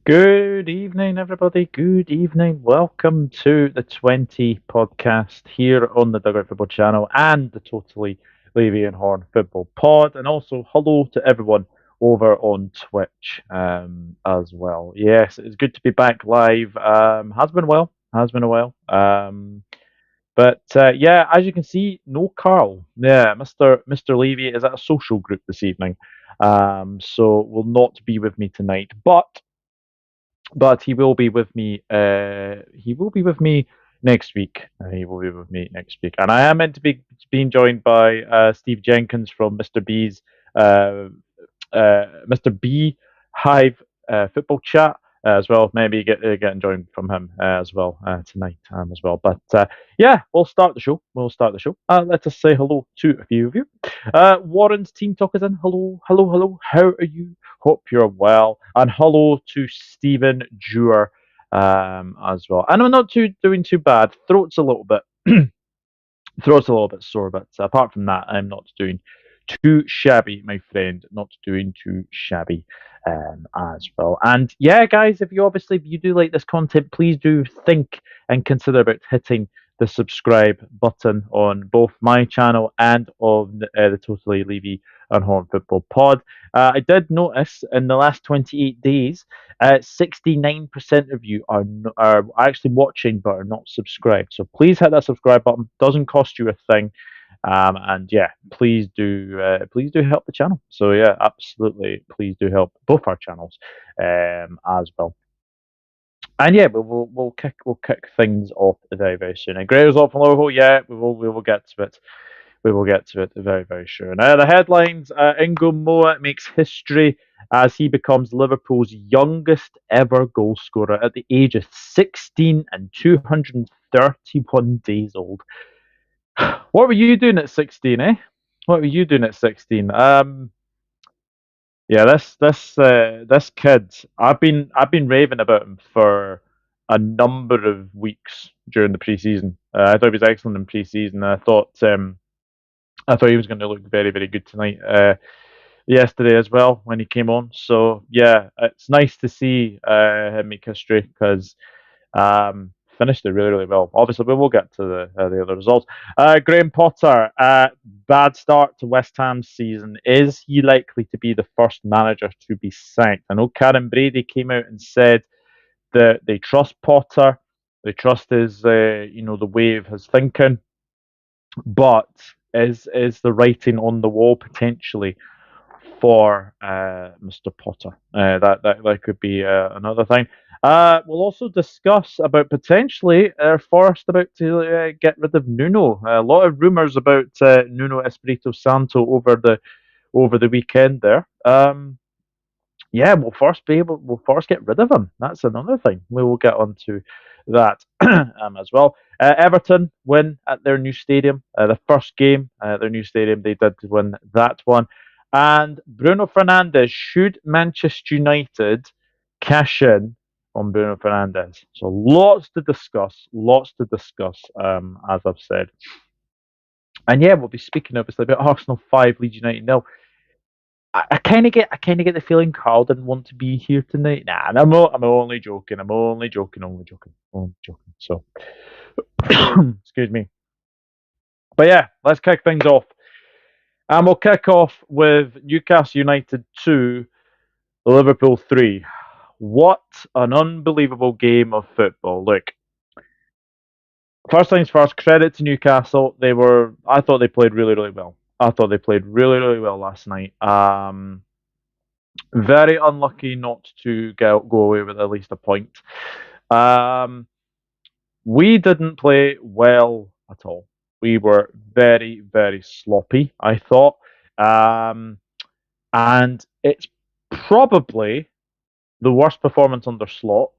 Good evening, everybody. Good evening. Welcome to the 20 podcast here on the Dugout Football channel and the Totally Levy and Horne Football Pod. And also, hello to everyone over on Twitch as well. Yes, it's good to be back live. Has been a while. Has been a while. But yeah, as you can see, no Karl. Yeah, Mr. Levy is at a social group this evening. So will not be with me tonight. But he will be with me. He will be with me next week. He will be with me next week, and I am meant to be being joined by Steve Jenkins from Uh, Mr. B Hive Football Chat as well. Maybe getting joined from him as well tonight as well. But yeah, we'll start the show. We'll start the show. Let us say hello to a few of you. Warren's Team Talk is in. Hello, hello, hello. How are you? Hope you're well. And hello to Stephen Dewar as well. And I'm not doing too bad. Throat's a little bit throat's a little bit sore, but apart from that, I'm not doing too shabby, my friend. Not doing too shabby as well. And yeah, guys, if you do like this content, please do think and consider about hitting the subscribe button on both my channel and on the Totally Levy and Horn Football Pod. I did notice in the last 28 days, 69% of you are actually watching but are not subscribed. So please hit that subscribe button. Doesn't cost you a thing. And yeah, please do help the channel. So yeah, absolutely, please do help both our channels as well. And yeah, we'll kick things off very very soon. And Graham's off from Liverpool. Yeah, we will get to it. We will get to it very very sure. Now the headlines: Ngumoha makes history as he becomes Liverpool's youngest ever goal scorer at the age of 16 and 231 days old. What were you doing at 16, eh? What were you doing at 16? Yeah, this kid, I've been raving about him for a number of weeks during the preseason. I thought he was excellent in preseason. I thought he was going to look very very good tonight. Yesterday as well when he came on. So yeah, it's nice to see him make history because finished it really, really well. Obviously, we will get to the other results. Graham Potter, bad start to West Ham's season. Is he likely to be the first manager to be sacked? I know Karen Brady came out and said that they trust Potter, they trust his, the way of his thinking, but is the writing on the wall potentially for Mr. Potter. That could be another thing. We'll also discuss about potentially Forest about to get rid of Nuno. A lot of rumours about Nuno Espirito Santo over the weekend there. Yeah, will Forest get rid of him? That's another thing. We will get onto that as well. Everton win at their new stadium. The first game at their new stadium, they did win that one. And Bruno Fernandes, should Manchester United cash in on Bruno Fernandes? So lots to discuss, as I've said. And yeah, we'll be speaking obviously about Arsenal 5, Leeds United 0. I kind of get the feeling Karl didn't want to be here tonight. Nah, I'm only joking. I'm only joking. Only joking. Only joking. So, excuse me. But yeah, let's kick things off. And we'll kick off with Newcastle United 2, Liverpool 3. What an unbelievable game of football. Look, first things first, credit to Newcastle. I thought they played really, really well. I thought they played really, really well last night. Very unlucky not to go away with at least a point. Um, we didn't play well at all. We were very, very sloppy, I thought. Um, and it's probably the worst performance under Slot,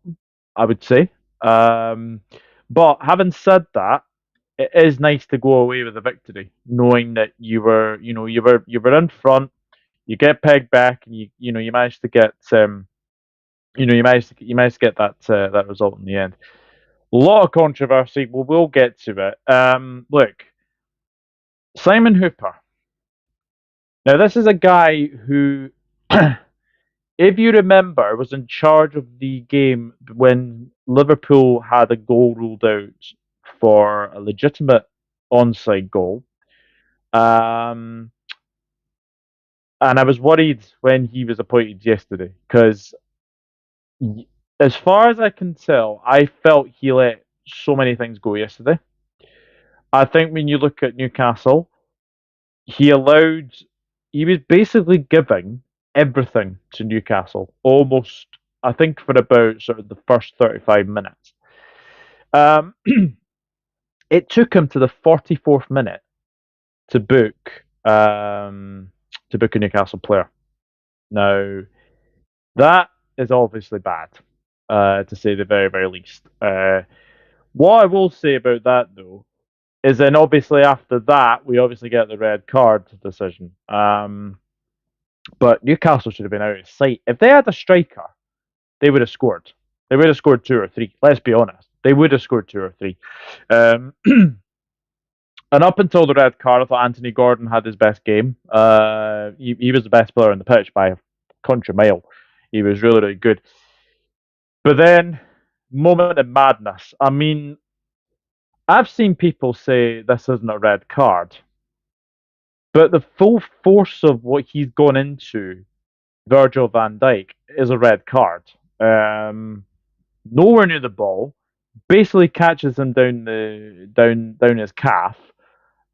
I would say. Um, but having said that, it is nice to go away with a victory, knowing that you were in front, you get pegged back, and you managed to get you managed to get that result in the end. A lot of controversy. We'll get to it. Look, Simon Hooper. Now, this is a guy who if you remember, was in charge of the game when Liverpool had a goal ruled out for a legitimate onside goal. Um, and I was worried when he was appointed yesterday because, as far as I can tell, I felt he let so many things go yesterday. I think when you look at Newcastle, he allowed, he was basically giving everything to Newcastle, almost, I think, for about sort of the first 35 minutes. Um, it took him to the 44th minute to book to book a Newcastle player. Now that is obviously bad, to say the very very least. What I will say about that though is then obviously after that we obviously get the red card decision. But Newcastle should have been out of sight. If they had a striker, they would have scored. They would have scored two or three. Let's be honest. They would have scored two or three. Um, and up until the red card, I thought Anthony Gordon had his best game. He was the best player on the pitch by a country mile. He was really, really good. But then, moment of madness. I mean, I've seen people say this isn't a red card, but the full force of what he's gone into, Virgil van Dijk, is a red card. Um, Nowhere near the ball, basically catches him down his calf.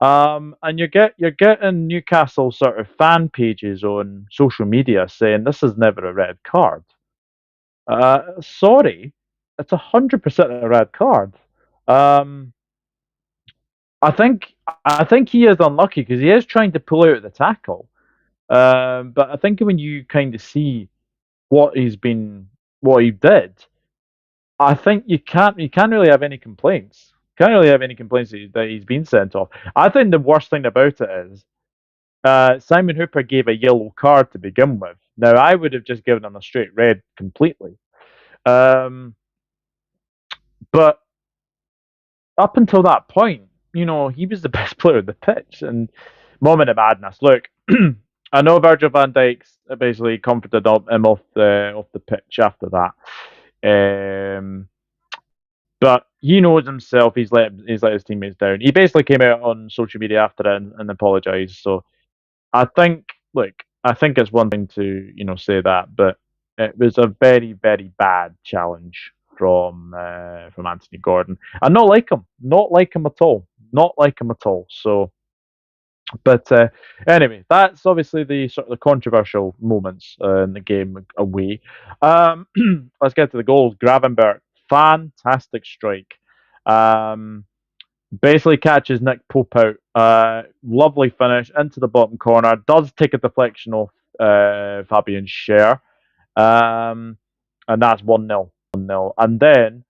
And you're getting Newcastle sort of fan pages on social media saying this is never a red card. Sorry, it's 100% a red card. Um, I think I think he is unlucky because he is trying to pull out the tackle. But I think when you kind of see what what he did, I think you can't really have any complaints. Can't really have any complaints that he's been sent off. I think the worst thing about it is Simon Hooper gave a yellow card to begin with. Now I would have just given him a straight red completely. Um, but up until that point, he was the best player on the pitch. And moment of madness. Look, I know Virgil van Dijk's basically comforted him off the pitch after that. Um, But he knows himself. He's let his teammates down. He basically came out on social media after it and apologized. So I think, look, I think it's one thing to say that, but it was a very very bad challenge from Anthony Gordon. And not like him at all, not like him at all. So, but anyway, that's obviously the sort of the controversial moments in the game away. Um, let's get to the goals. Gravenberg, fantastic strike. Um, Basically catches Nick Pope out. Lovely finish into the bottom corner. Does take a deflection off Fabian Schär. And that's 1-0. 1-0. And then,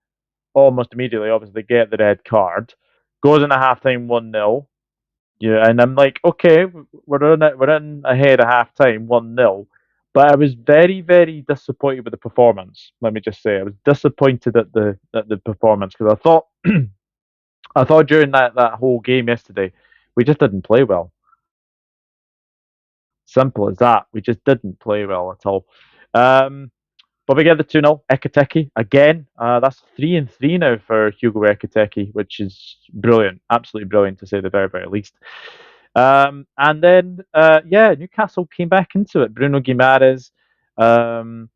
almost immediately, obviously, they get the red card. Goes into halftime 1-0. Yeah, and I'm like, okay, we're in ahead at half time, 1-0. But I was very, very disappointed with the performance. Let me just say, I was disappointed at the performance because I thought during that whole game yesterday, we just didn't play well. Simple as that. We just didn't play well at all. Um, but we get the 2-0. Ekiteke again. That's 3-3 now for Hugo Ekiteke, which is brilliant. Absolutely brilliant to say the very, very least. And then, yeah, Newcastle came back into it. Bruno Guimaraes. Um,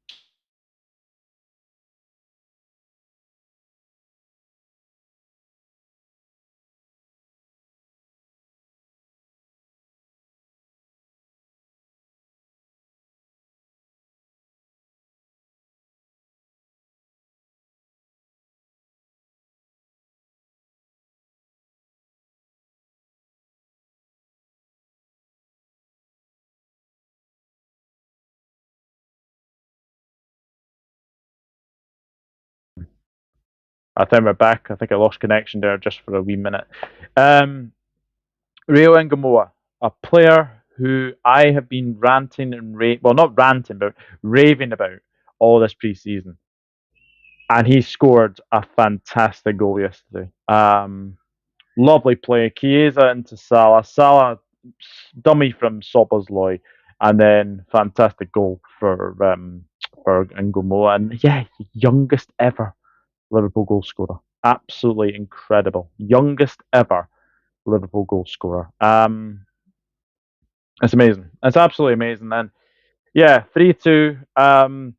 I think we're back. I think I lost connection there just for a wee minute. Um, Rio Ngumoha, a player who I have been ranting and well, not ranting, but raving about all this preseason, and he scored a fantastic goal yesterday. Lovely play. Chiesa into Salah. Salah, dummy from Soboslai. and then fantastic goal for Ngumoha, and yeah, youngest ever Liverpool goal scorer. Absolutely incredible, youngest ever Liverpool goal scorer. It's amazing. It's absolutely amazing. And yeah, 3-2.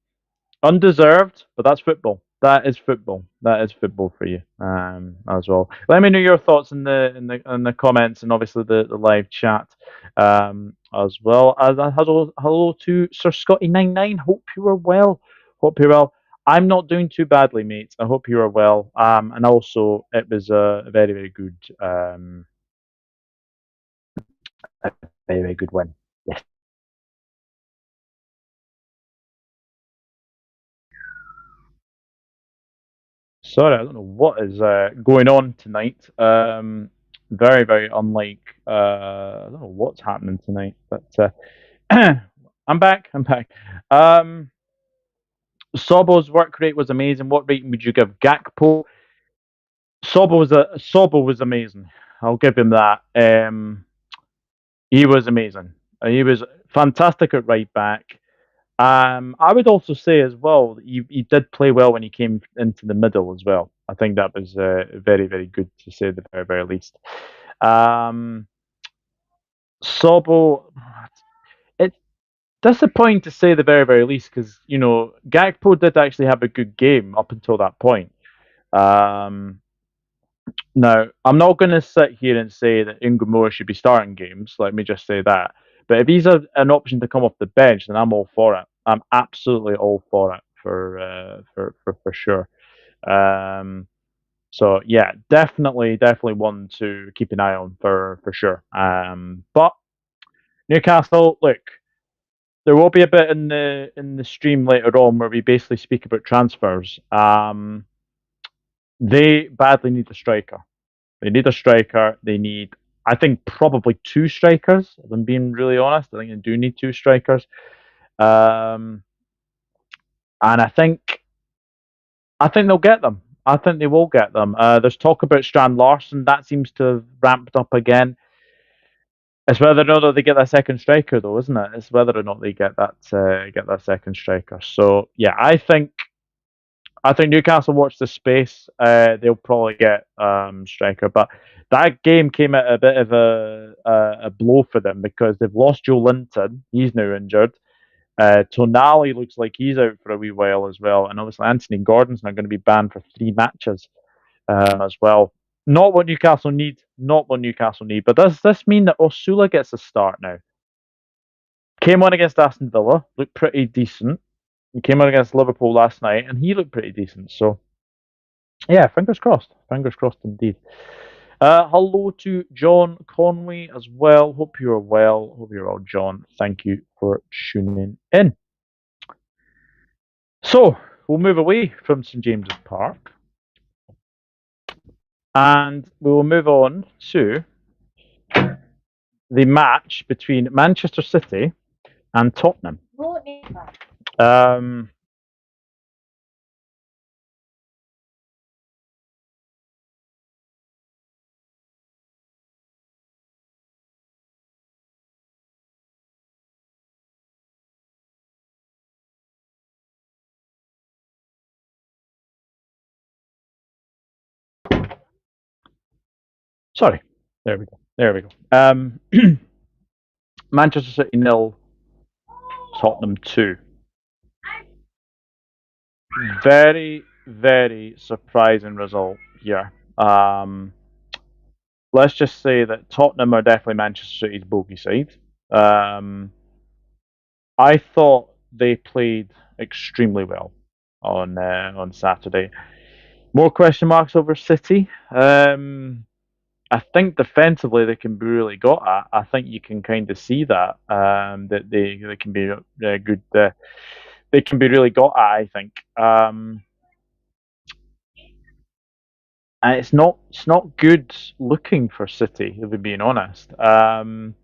Undeserved, but that's football. That is football. That is football for you, as well. Let me know your thoughts in the comments and obviously the live chat, as well as hello to Sir Scotty 99. Hope you are well. Hope you're well. I'm not doing too badly, mates. I hope you are well. And also it was a very very good a very very good win. Yes. Sorry, I don't know what is going on tonight. Very, very unlike. I don't know what's happening tonight, but I'm back. I'm back. Um, Sobo's work rate was amazing. What rating would you give Gakpo? Sobo was amazing. I'll give him that. He was amazing. He was fantastic at right back. I would also say as well that he did play well when he came into the middle as well. I think that was very very good to say the very very least. Um, Sobo, it's disappointing to say the very very least because Gakpo did actually have a good game up until that point. Um, Now, I'm not going to sit here and say that Ngumoha should be starting games. Let me just say that. But if he's an option to come off the bench, then I'm all for it. I'm absolutely all for it for sure. Um, so yeah, definitely one to keep an eye on for sure. But Newcastle, look, there will be a bit in the stream later on where we basically speak about transfers. They badly need a striker. They need a striker. They need, I think, probably two strikers. If I'm being really honest, I think they do need two strikers. Um, and I think they'll get them. I think they will get them. There's talk about Strand Larson. That seems to have ramped up again. It's whether or not they get that second striker, though, isn't it? It's whether or not they get that second striker. So yeah, I think Newcastle watch the space. They'll probably get striker, but that game came at a bit of a blow for them because they've lost Joe Linton. He's now injured. Tonali looks like he's out for a wee while as well, and obviously Anthony Gordon's now going to be banned for 3 matches as well. Not what Newcastle need. Not what Newcastle need. But does this mean that Osula gets a start now? Came on against Aston Villa, looked pretty decent. He came on against Liverpool last night, and he looked pretty decent. So yeah, fingers crossed. Fingers crossed indeed. Hello to John Conway as well. Hope you're well. Hope you're well, John. Thank you for tuning in. So we'll move away from St James's Park and we will move on to the match between Manchester City and Tottenham. Um, Sorry. There we go. There we go. Manchester City 0, Tottenham 2. Very, very surprising result here. Let's just say that Tottenham are definitely Manchester City's bogey side. Um, I thought they played extremely well on Saturday. More question marks over City. I think defensively they can be really got at. I think you can kind of see that that they can be good. They can be really got at. I think, and it's not good looking for City. If we're being honest, I'll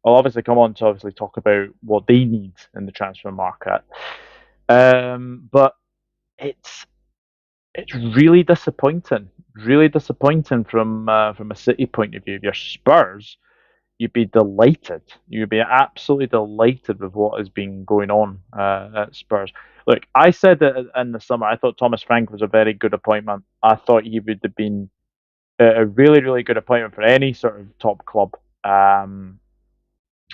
obviously come on to obviously talk about what they need in the transfer market. But it's it's really disappointing from a City point of view. If you're Spurs, you'd be delighted. You'd be absolutely delighted with what has been going on at Spurs. Look, I said that in the summer, I thought Thomas Frank was a very good appointment. I thought he would have been a really, really good appointment for any sort of top club. Um,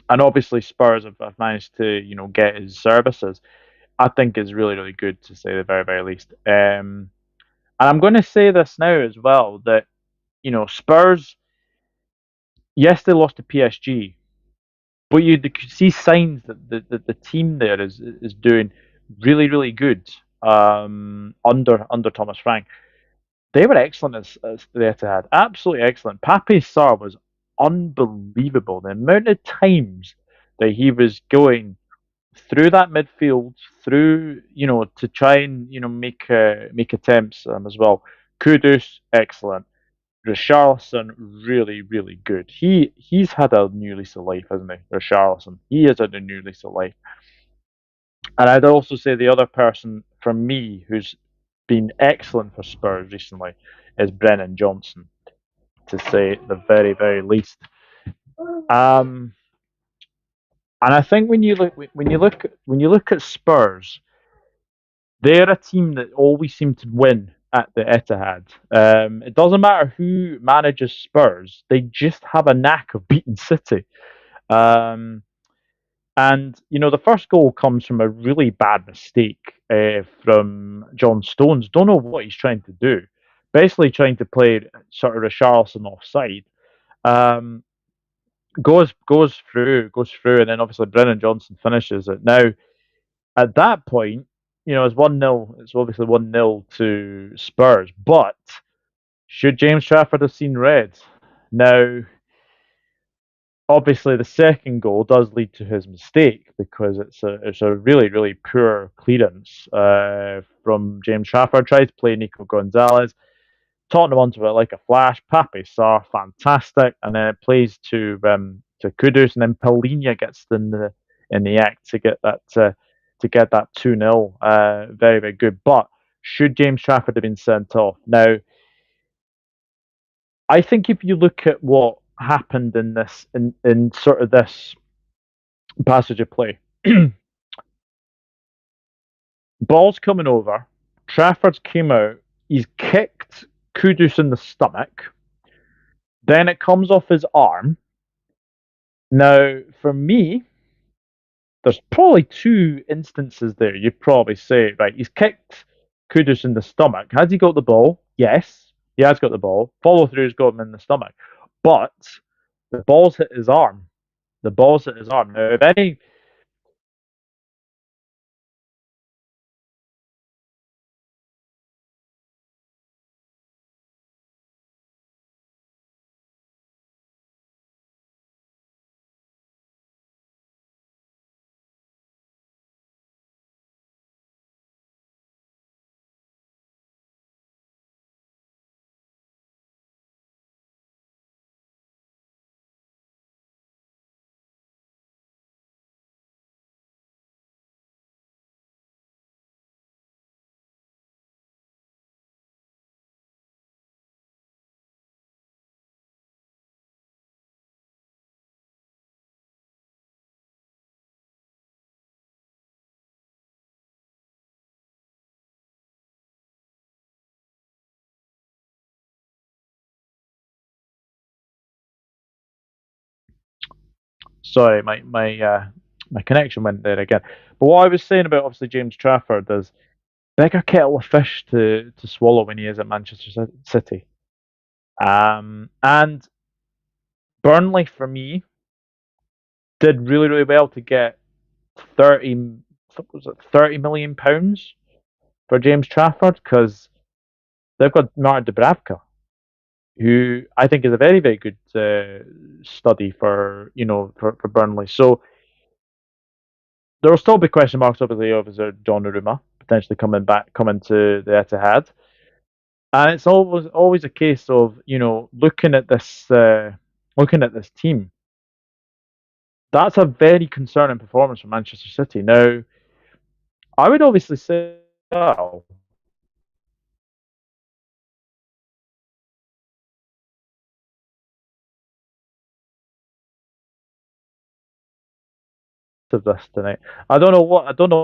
and obviously Spurs have managed to get his services. I think is really, really good to say the very, very least. And I'm going to say this now as well that Spurs, yes, they lost to PSG, but you could see signs that the team there is doing really, really good under Thomas Frank. They were excellent as the Etihad, absolutely excellent. Pape Sarr was unbelievable. The amount of times that he was going through that midfield, through to try and make attempts as well. Kudus, excellent. Richarlison, really, really good. He's had a new lease of life, hasn't he? Richarlison, he has had a new lease of life. And I'd also say the other person for me who's been excellent for Spurs recently is Brennan Johnson, to say the very, very least. Um, and I think when you look at Spurs, they're a team that always seem to win at the Etihad. It doesn't matter who manages Spurs; they just have a knack of beating City. Um, and the first goal comes from a really bad mistake from John Stones. Don't know what he's trying to do. Basically, trying to play sort of Richarlison offside. Um, goes through, and then obviously Brennan Johnson finishes it. Now, at that point, it's 1-0. It's obviously 1-0 to Spurs. But should James Trafford have seen red? Now, obviously, the second goal does lead to his mistake because it's a really, really poor clearance from James Trafford. Tries to play Nico Gonzalez. Tottenham onto it like a flash. Pape Sarr, fantastic, and then it plays to Kudus, and then Paulinho gets in the act to get that 2-0. Very, very good. But should James Trafford have been sent off? Now, I think if you look at what happened in sort of this passage of play, ball's coming over, Trafford's came out, he's kicked Kudus in the stomach, then it comes off his arm. Now, for me, there's probably two instances there. You'd probably say, right, he's kicked Kudus in the stomach. Has he got the ball? Yes, he has got the ball. Follow through's got him in the stomach. But the ball's hit his arm. The ball's hit his arm. Now, if any. Sorry, my connection went there again. But what I was saying about obviously James Trafford is bigger kettle of fish to swallow when he is at Manchester City. And Burnley, for me, did really, really well to get 30, what was it, £30 million for James Trafford because they've got Martin Dubravka, who I think is a very, very good study for Burnley. So there will still be question marks, obviously, over Donnarumma potentially coming to the Etihad, and it's always a case of looking at this team. That's a very concerning performance from Manchester City. Now, I would obviously say, well, of this tonight. I don't know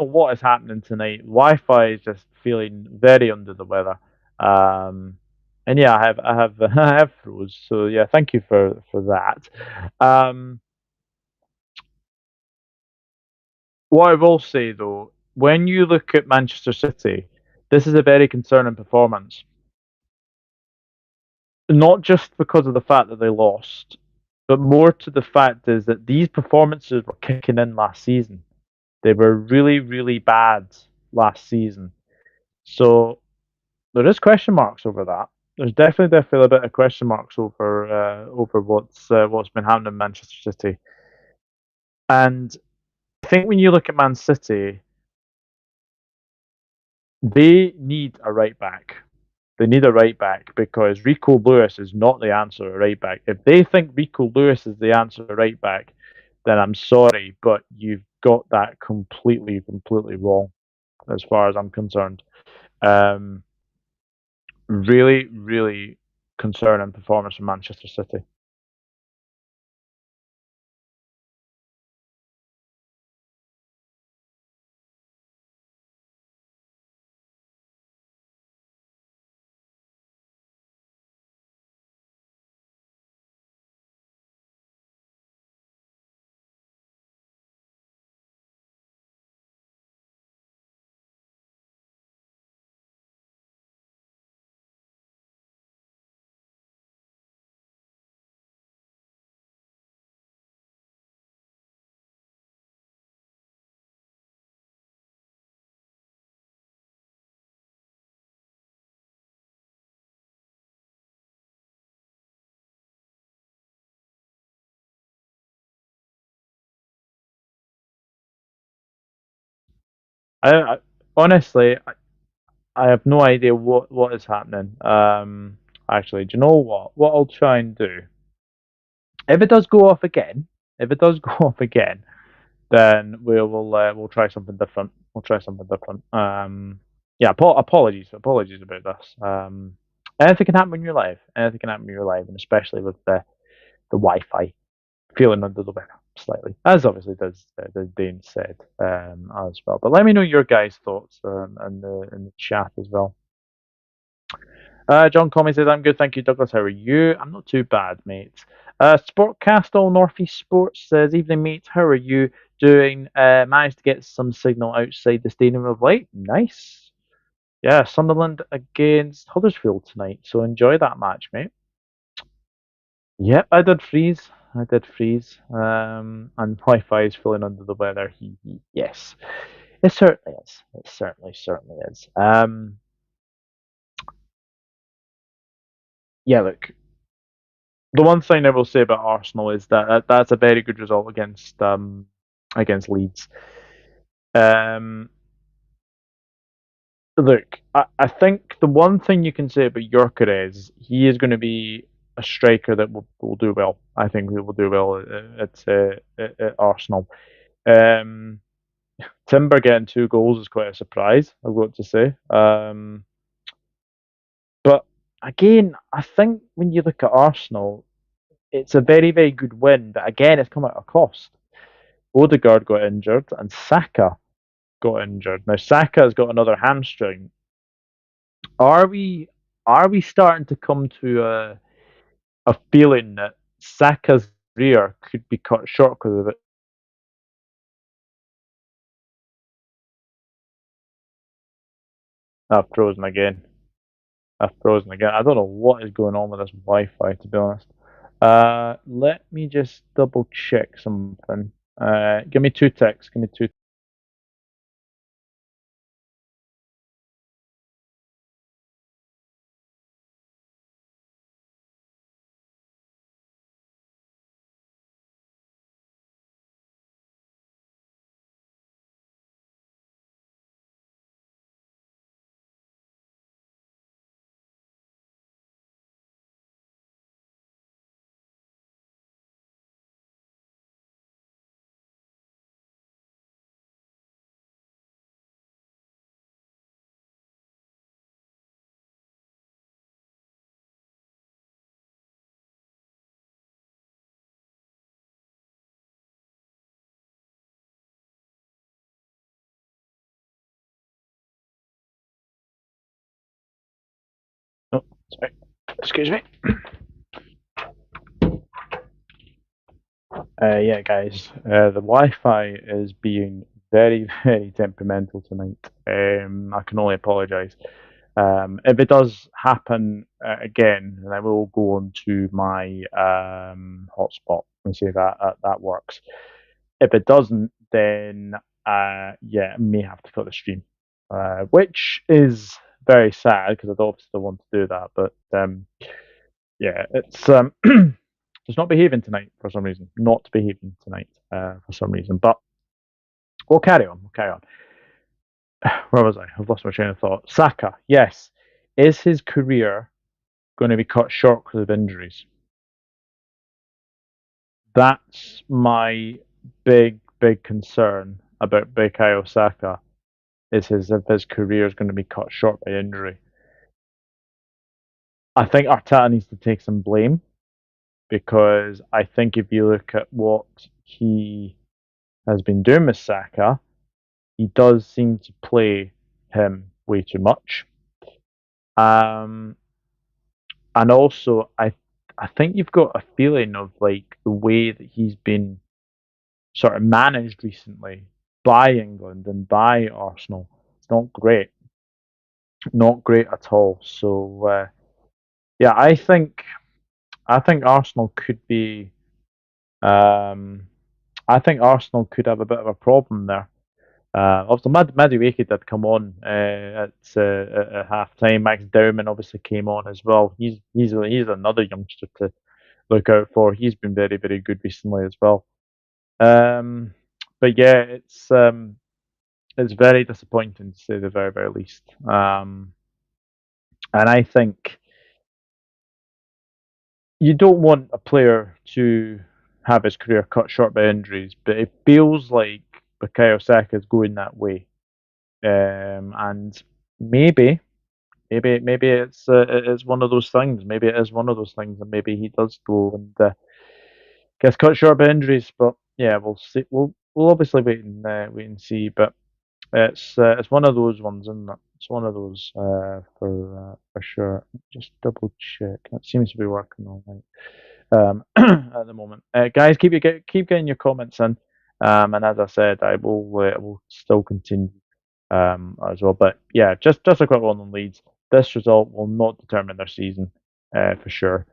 what is happening tonight. Wi-Fi is just feeling very under the weather. Um, and yeah, I have I have froze. So yeah, thank you for that. Um, what I will say though, when you look at Manchester City, this is a very concerning performance. Not just because of the fact that they lost, but more to the fact is that these performances were kicking in last season. They were really, really bad last season. So there is question marks over that. There's definitely a bit of question marks over what's been happening in Manchester City. And I think when you look at Man City, they need a right back. They need a right back because Rico Lewis is not the answer at right back. If they think Rico Lewis is the answer at right back, then I'm sorry, but you've got that completely wrong as far as I'm concerned. Um, really, really concerning performance from Manchester City. I honestly, I have no idea what is happening. Actually, do you know what? What I'll try and do, if it does go off again, if it does go off again, then we'll try something different. We'll try something different. Yeah, apologies about this. Anything can happen in your life. Anything can happen in your life, and especially with the Wi-Fi feeling under the weather slightly, as obviously does the Dane said as well. But let me know your guys' thoughts in the chat as well. John Comey says, I'm good, thank you, Douglas. How are you? I'm not too bad, mate. Sportcastle Northeast Sports says, evening, mate. How are you doing? Managed to get some signal outside the Stadium of Light. Nice. Yeah, Sunderland against Huddersfield tonight. So enjoy that match, mate. Yep, I did freeze. I did freeze. And Wi-Fi is feeling under the weather. Yes, it certainly is. It certainly is. Yeah, look, the one thing I will say about Arsenal is that's a very good result against Leeds. Um, look, I think the one thing you can say about Yorker is he is going to be a striker that will do well. I think he will do well at Arsenal. Um, Timber getting 2 goals is quite a surprise, I've got to say. But again, I think when you look at Arsenal, it's a very good win. But again, it's come at a cost. Odegaard got injured and Saka got injured. Now Saka's got another hamstring. Are we starting to come to a feeling that Saka's career could be cut short because of it? I've frozen again. I've frozen again. I don't know what is going on with this Wi-Fi, to be honest. Let me just double check something. Give me two ticks. Give me two. Sorry. Excuse me. Yeah, guys, the Wi-Fi is being very, very temperamental tonight. I can only apologise. If it does happen again, then I will go on to my hotspot and see if that works. If it doesn't, then yeah, I may have to cut the stream, which is very sad because I'd obviously want to do that. But yeah, it's it's not behaving tonight for some reason. Not behaving tonight for some reason. But we'll carry on. We'll carry on. Where was I? I've lost my train of thought. Saka, yes. Is his career going to be cut short because of injuries? That's my big concern about Bukayo Saka. Is his if his career is going to be cut short by injury? I think Arteta needs to take some blame because I think if you look at what he has been doing with Saka, he does seem to play him way too much. Um, and also, I think you've got a feeling of like the way that he's been sort of managed recently by England and by Arsenal. It's not great, not great at all. So yeah, I think Arsenal could be. Um, I think Arsenal could have a bit of a problem there. Obviously, Madueke did come on at half time. Max Dowman obviously came on as well. He's another youngster to look out for. He's been very good recently as well. Um, but yeah, it's very disappointing to say the very least. And I think you don't want a player to have his career cut short by injuries, but it feels like Bukayo Saka is going that way. And maybe, maybe it's one of those things. Maybe it is one of those things, and maybe he does go and gets cut short by injuries. But yeah, we'll see. We'll obviously wait and see. But it's one of those ones, isn't it? It's one of those for sure. Just double check. That seems to be working all right at the moment. Guys, keep getting your comments in. And as I said, I will still continue as well. But yeah, just a quick one on Leeds. This result will not determine their season for sure.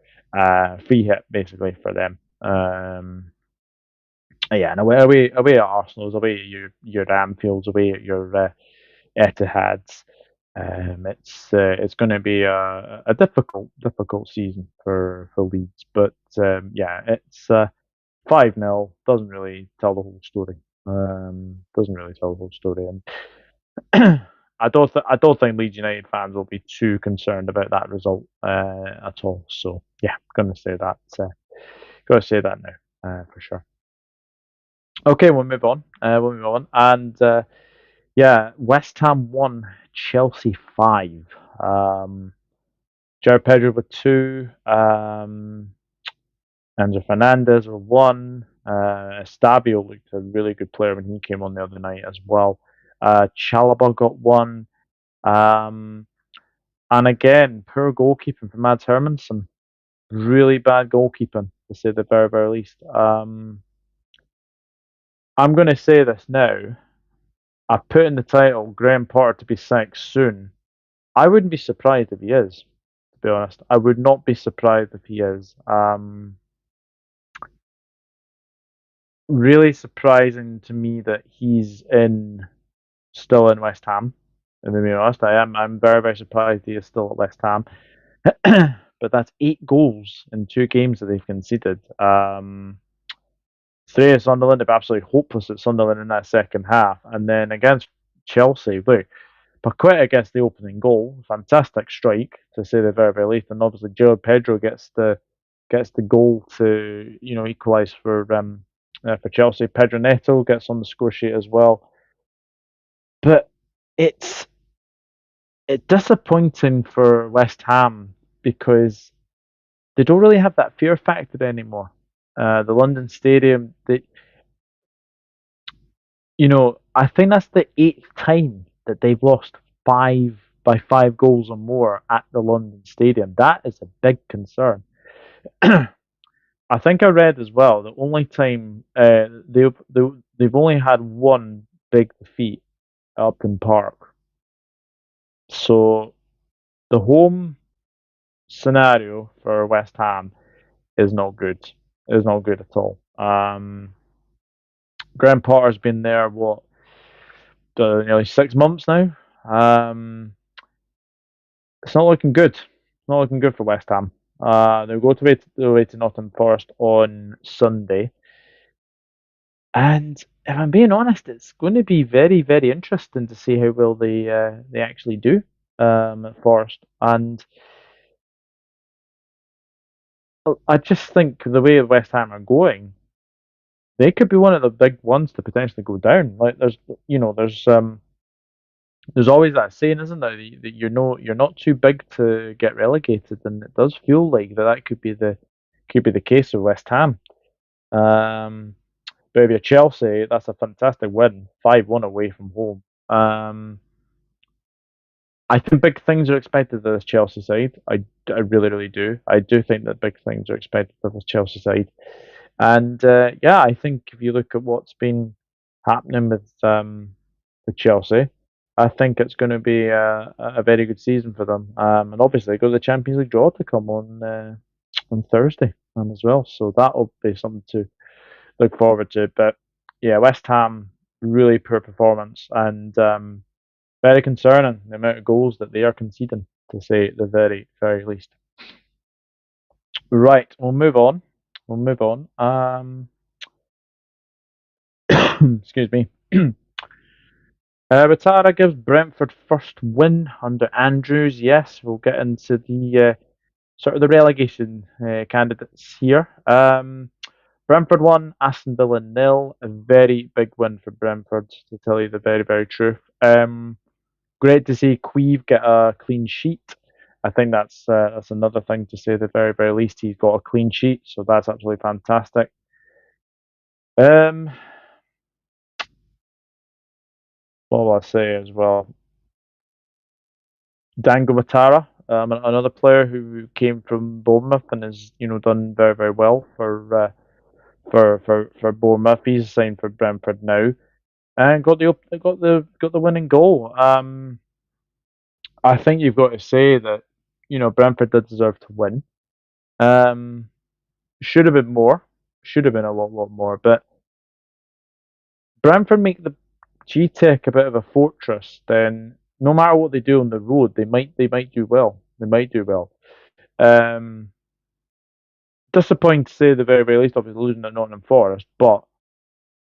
Free hit basically for them. Yeah, and away at Arsenal's, away at your Anfields, away at your Etihad's. It's going to be a difficult season for Leeds, but yeah, it's 5-0 doesn't really tell the whole story. Doesn't really tell the whole story, and I don't think Leeds United fans will be too concerned about that result at all. So yeah, going to say that. Got to say that now for sure. Okay, we'll move on. We'll move on, and yeah, West Ham 1, Chelsea 5. Joe Pedro with 2. Enzo Fernandez with 1. Stabio looked a really good player when he came on the other night as well. Chalobah got 1. Um, and again, poor goalkeeping from Mads Hermansen. Really bad goalkeeping, to say the very least. I'm going to say this now. I put in the title Graham Potter to be sacked soon. I wouldn't be surprised if he is, to be honest. I would not be surprised if he is. Really surprising to me that he's still in West Ham. If I'm being honest, I'm very surprised he is still at West Ham. But that's 8 goals in 2 games that they've conceded. 3 at Sunderland, they've absolutely hopeless at Sunderland in that second half, and then against Chelsea, look, Paqueta against the opening goal, fantastic strike to say the very least, and obviously Joe Pedro gets the goal to equalise for Chelsea. Pedro Neto gets on the score sheet as well, but it's disappointing for West Ham because they don't really have that fear factor anymore. The London Stadium, I think that's the 8th time that they've lost 5 by 5 goals or more at the London Stadium. That is a big concern. I think I read as well the only time they've only had one big defeat at Upton Park. So the home scenario for West Ham is not good. Is not good at all. Graham Potter's been there what nearly 6 months now. It's not looking good. Not looking good for West Ham. They'll go away to Nottingham Forest on Sunday, and if I'm being honest, it's going to be very, very interesting to see how well they actually do at Forest. And I just think the way West Ham are going, they could be one of the big ones to potentially go down. Like there's always that saying, isn't there, that you're not too big to get relegated, and it does feel like that could be the case with West Ham. Um, but if you're Chelsea, that's a fantastic win, 5-1 away from home. I think big things are expected of this Chelsea side. I really, really do. I do think that big things are expected of this Chelsea side. And yeah, I think if you look at what's been happening with Chelsea, I think it's going to be a very good season for them. And obviously, got the Champions League draw to come on Thursday as well, so that'll be something to look forward to. But yeah, West Ham really poor performance, and very concerning the amount of goals that they are conceding, to say the very, very least. Right, we'll move on. We'll move on. Excuse me. Ratara gives Brentford first win under Andrews. Yes, we'll get into the sort of the relegation candidates here. Brentford won, Aston Villa nil. A very big win for Brentford, to tell you the very, very truth. Great to see Queeve get a clean sheet. I think that's another thing to say. At the very, very least, he's got a clean sheet, so that's absolutely fantastic. What will I say as well? Dango Matara, another player who came from Bournemouth and has done very, very well for Bournemouth. He's signed for Brentford now and got the winning goal. I think you've got to say that Brentford did deserve to win. Um, should have been more. Should have been a lot more. But Brentford make the G-Tech a bit of a fortress. Then no matter what they do on the road, they might do well. They might do well. Um, Disappointing to say the very, very least, obviously losing at Nottingham Forest, but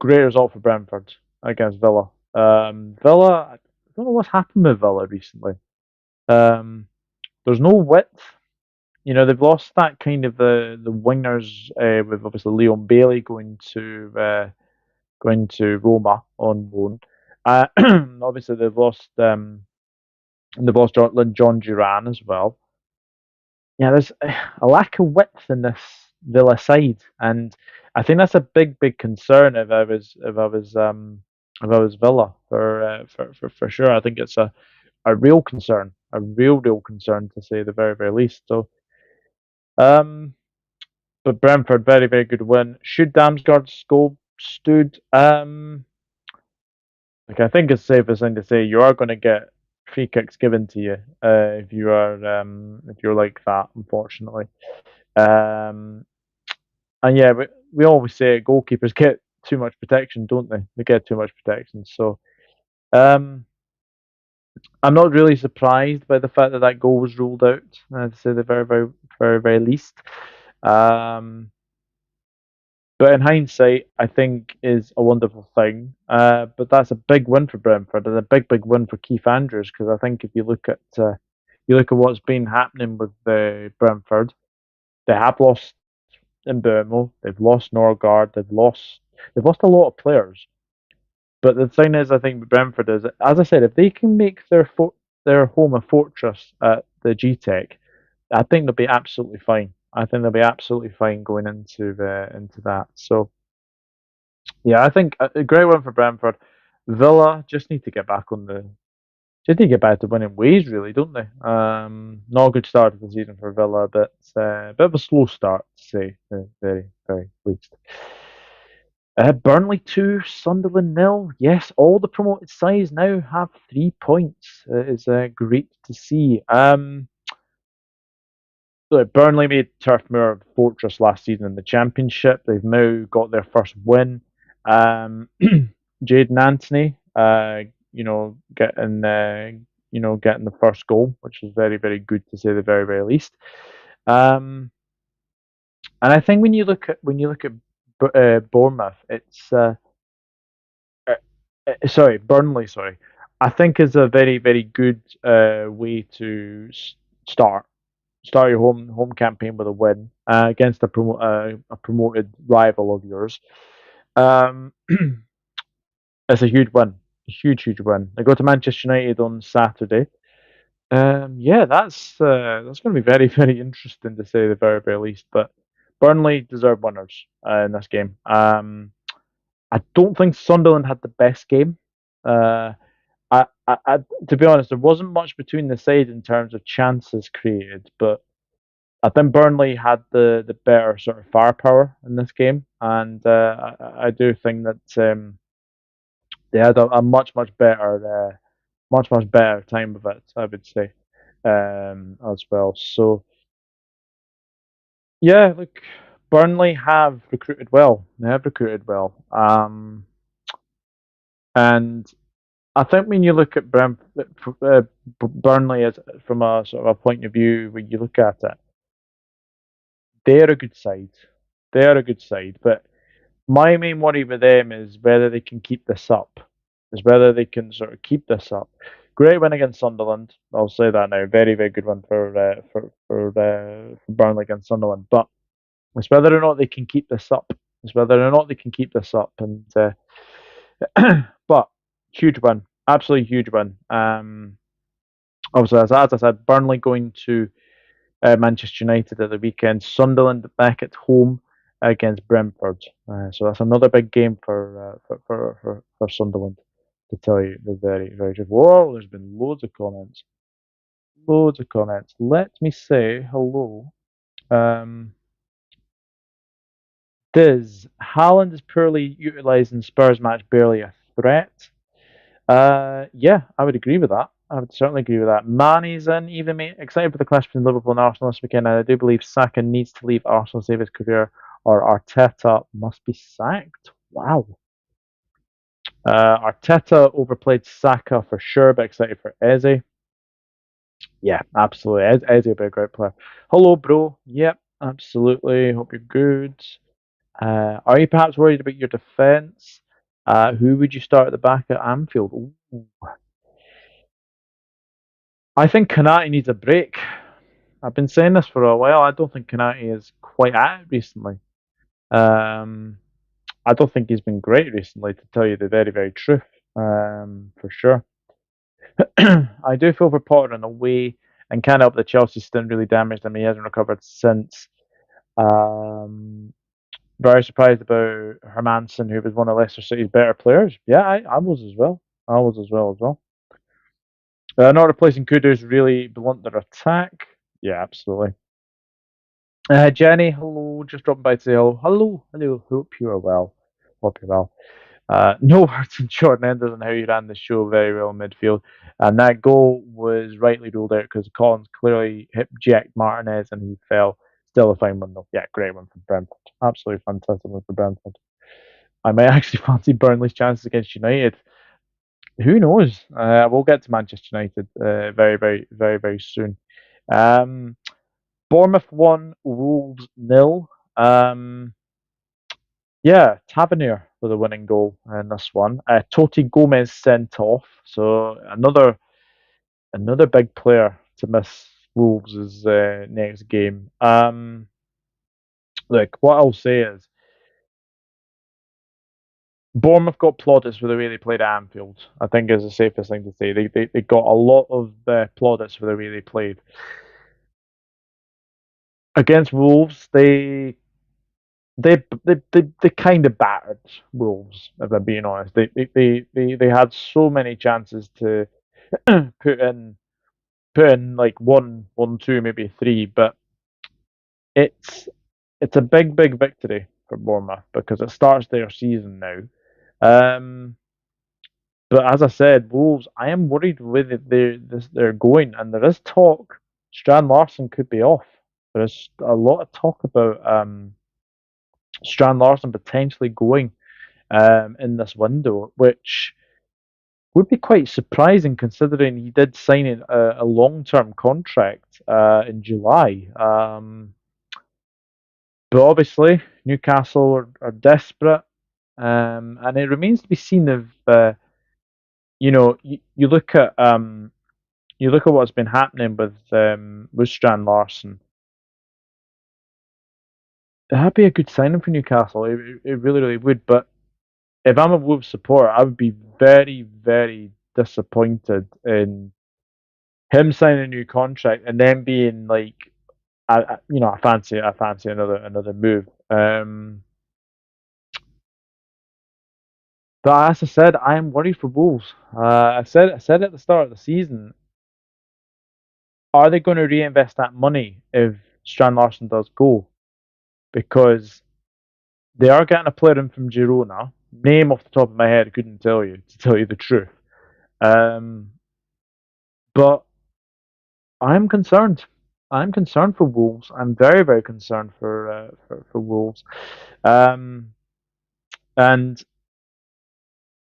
great result for Brentford against Villa. Villa, I don't know what's happened with Villa recently. Um, there's no width. They've lost that kind of the wingers with obviously Leon Bailey going to Roma on loan. Obviously they've lost John Duran as well. Yeah, there's a lack of width in this Villa side, and I think that's a big, big concern if I was Villa for sure. I think it's a real concern, a real concern, to say the very, very least. So, um, but Brentford, very, very good win. Should Damsgaard's goal stood? Like, I think it's safest thing to say you are going to get free kicks given to you if you're like that, unfortunately. Um, and yeah, we always say goalkeepers get too much protection, don't they? They get too much protection. So um, I'm not really surprised by the fact that that goal was ruled out. To say the very, very, very, very least. Um, But in hindsight, I think is a wonderful thing. But that's a big win for Brentford and a big, big win for Keith Andrews, because I think if you look at what's been happening with Brentford, they have lost in Burmo, they've lost Norgard, they've lost a lot of players. But the thing is, I think with Brentford is, as I said, if they can make their home a fortress at the G-Tech, I think they'll be absolutely fine. I think they'll be absolutely fine going into that. So yeah, I think a great one for Brentford. Villa just need to get back on Just need to get back to winning ways, really, don't they? Not a good start to the season for Villa, but a bit of a slow start, to say the very, very least. Burnley 2, Sunderland nil. Yes, all the promoted sides now have 3 points. It is great to see. Look, Burnley made Turf Moor Fortress last season in the Championship. They've now got their first win. Jaden Anthony, getting the first goal, which is very, very good to say the very, very least. Um, and I think when you look at Bournemouth, it's sorry, Burnley. Sorry, I think is a very, very good way to start start your home campaign with a win against a promoted rival of yours. Um, it's a huge win, a huge win. They go to Manchester United on Saturday. Yeah, that's going to be very very interesting to say the very very least. But Burnley deserve winners in this game. I don't think Sunderland had the best game. Uh, I, to be honest, there wasn't much between the sides in terms of chances created, but I think Burnley had the better sort of firepower in this game, and I do think that they had a much better time of it. I would say as well. So yeah, look, Burnley have recruited well. They have recruited well, and I think when you look at Burnley as from a sort of a point of view, when you look at it, they're a good side. They are a good side, but my main worry with them is whether they can keep this up. Is whether they can sort of keep this up. Great win against Sunderland. I'll say that now. Very, very good one for Burnley against Sunderland. But it's whether or not they can keep this up. It's whether or not they can keep this up. And but huge win, absolutely huge win. Obviously, as I said, Burnley going to Manchester United at the weekend. Sunderland back at home against Brentford. So that's another big game for Sunderland. To tell you the very very truth. Whoa, there's been loads of comments. Loads of comments. Let me say hello. Um, Diz Haaland is poorly utilised in Spurs match, barely a threat. Yeah, I would agree with that. I would certainly agree with that. Mane's in, even mate. Excited for the clash between Liverpool and Arsenal this weekend. And I do believe Saka needs to leave Arsenal to save his career, or Arteta must be sacked. Wow. Arteta overplayed Saka for sure, but excited for Eze. Yeah, absolutely. Eze will be a great player. Hello, bro. Yep, absolutely. Hope you're good. Are you perhaps worried about your defence? Who would you start at the back at Anfield? Ooh. I think Kanati needs a break. I've been saying this for a while. I don't think Kanati is quite at it recently. Um, I don't think he's been great recently, to tell you the very, very truth, for sure. I do feel for Potter in a way, and can't help that Chelsea's still really damaged him. He hasn't recovered since. Um, Very surprised about Hermanson, who was one of Leicester City's better players. Yeah, I was as well. I was as well. Not replacing Kudus really blunt their attack. Yeah, absolutely. Jenny, hello. Just dropping by to say hello. Hello. Hope you are well. Hope you're well. No words in Jordan Enders on how he ran the show very well in midfield. And that goal was rightly ruled out because Collins clearly hit Jack Martinez and he fell. Still a fine one though. Yeah, great one for Brentford. Absolutely fantastic one for Brentford. I might actually fancy Burnley's chances against United. Who knows? We'll get to Manchester United very soon. Um, Bournemouth 1, Wolves nil. Yeah, Tavernier with a winning goal in this one. Toti Gomez sent off, so another big player to miss Wolves' next game. Look, what I'll say is Bournemouth got plaudits for the way they played at Anfield. I think is the safest thing to say. They got a lot of plaudits for the way they played against Wolves. They kind of battered Wolves, if I'm being honest. They had so many chances to. put in put in like one, two, maybe three, but it's it's a big victory for Bournemouth because it starts their season now. Um, but as I said, Wolves, I am worried with it they're going, and there is talk Strand Larson could be off. There is a lot of talk about Strand Larson potentially going in this window, which would be quite surprising considering he did sign a long-term contract in July. But obviously, Newcastle are desperate, and it remains to be seen if you you look at what's been happening with Strand Larson. That'd be a good signing for Newcastle. It really would. But if I'm a Wolves supporter, I would be very disappointed in him signing a new contract and then being like, I fancy another move. But as I said, I am worried for Wolves. I said at the start of the season, are they going to reinvest that money if Strand Larson does go? Because they are getting a player in from Girona. Name off the top of my head, I couldn't tell you, to tell you the truth. Um, but I'm concerned. I'm concerned for Wolves. I'm very concerned for Wolves. Um, and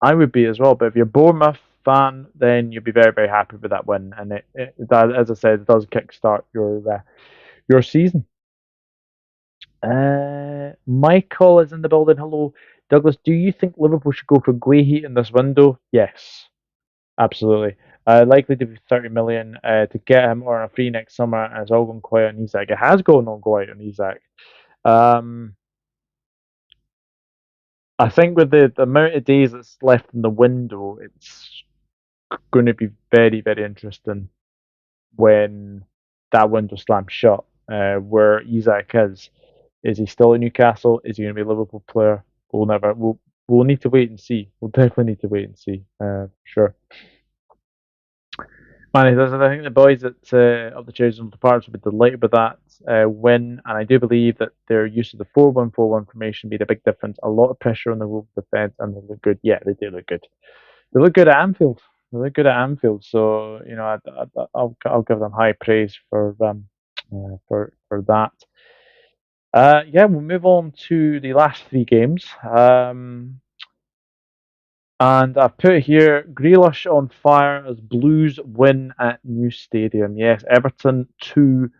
I would be as well. But if you're a Bournemouth fan, then you'll be very happy with that win. And that, as I said, it does kickstart your season. Michael is in the building. Hello, Douglas. Do you think Liverpool should go for Guehi in this window? Yes, absolutely. Likely to be 30 million to get him or a free next summer, and it's all going quiet on Isak. It has gone on quiet on Isak. Um, I think with the amount of days that's left in the window, it's going to be very interesting when that window slams shut. Where Isak is. Is he still at Newcastle? Is he going to be a Liverpool player? We'll never. We'll need to wait and see. We'll definitely need to wait and see. Sure. Man, I think the boys at of the Chosen Departments will be delighted with that win, and I do believe that their use of the 4-1-4-1 formation made a big difference. A lot of pressure on the Wolves defence, and they look good. Yeah, they do look good. They look good at Anfield. They look good at Anfield. So I'll give them high praise for that. Yeah, we'll move on to the last three games. And I've put here Grealish on fire as Blues win at New Stadium. Yes, Everton 2,